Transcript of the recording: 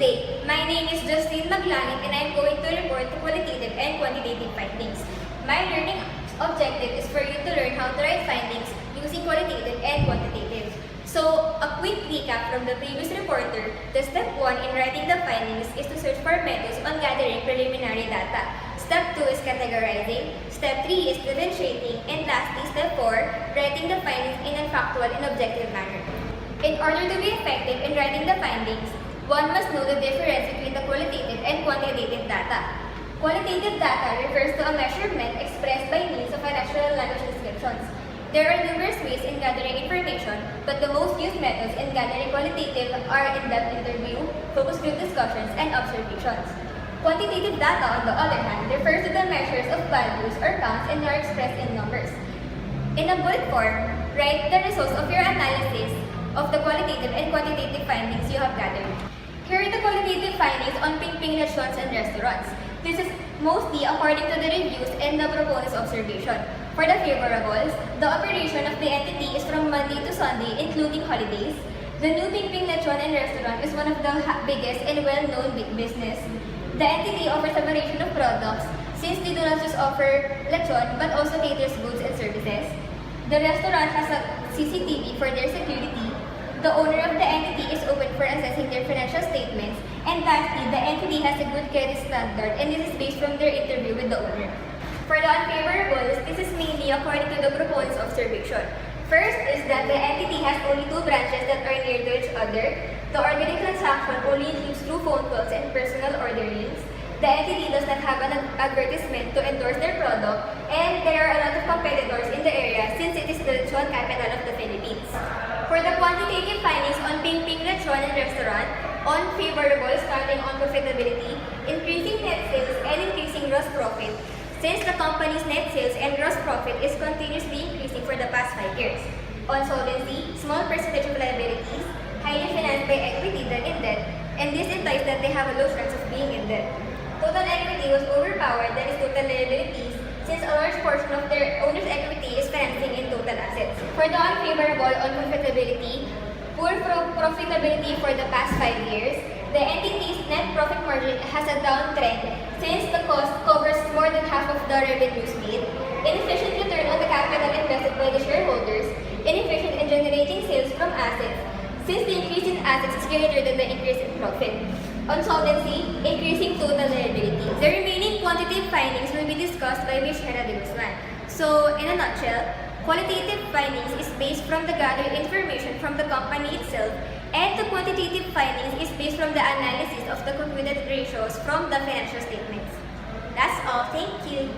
day, my name is Justine Maglangit and I am going to report the qualitative and quantitative findings. My learning objective is for you to learn how to write findings using qualitative and quantitative. So, a quick recap from the previous reporter, the step 1 in writing the findings is to search for methods on gathering preliminary data. Step 2 is categorizing, step 3 is differentiating, and lastly, step 4, writing the findings in a factual and objective manner. In order to be effective in writing the findings, one must know the difference between the qualitative and quantitative data. Qualitative data refers to a measurement expressed by means of a natural language descriptions. There are numerous ways in gathering information, but the most used methods in gathering qualitative are in-depth interview, focus group discussions, and observations. Quantitative data, on the other hand, refers to the measures of values or counts and are expressed in numbers. In a bullet form, write the results of your analysis of the qualitative and quantitative findings you have gathered. Here are the qualitative findings on Pingping restaurants and restaurants. This is mostly according to the reviews and the proponent's observation. For the favorables, the operation of the entity is from Monday to Sunday, including holidays. The new Pingping Lechon and Restaurant is one of the biggest and well-known business. The entity offers a variation of products since they do not just offer lechon but also caters goods and services. The restaurant has a CCTV for their security. The owner of the entity is open for assessing their financial statements. And lastly, the entity has a good credit standard and this is based from their interview with the owner. For the unfavorables, this is mainly according to the proponent's observation. First is that the entity has only 2 branches that are near to each other. The ordering transaction only includes through phone calls and personal orderings. The entity does not have an advertisement to endorse their product, and there are a lot of competitors in the area since it is the lechon capital of the Philippines. For the quantitative findings on Pingping Lechon and Restaurant, on favorable starting on profitability, increasing net sales and increasing gross profit, since the company's net sales and gross profit is continuously increasing for the past 5 years. On solvency, small percentage of liabilities, highly financed by equity than in debt, and this implies that they have a low chance of being in debt. Total equity was overpowered, that is total liabilities, since a large portion of their owner's equity is financing in total assets. For the unfavorable on profitability, poor profitability for the past 5 years, the entity's net profit margin has a downtrend since the cost covers more than half of the revenues made, inefficient return on the capital invested by the shareholders, inefficient in generating sales from assets, since the increase in assets is greater than the increase in profit. On solvency, increasing total liability. The remaining quantitative findings will be discussed by Ms. Hera de Guzman. So, in a nutshell, qualitative findings is based from the gathered information from the company itself, and the quantitative findings is based from the analysis of the computed ratios from the financial statements. That's all. Thank you.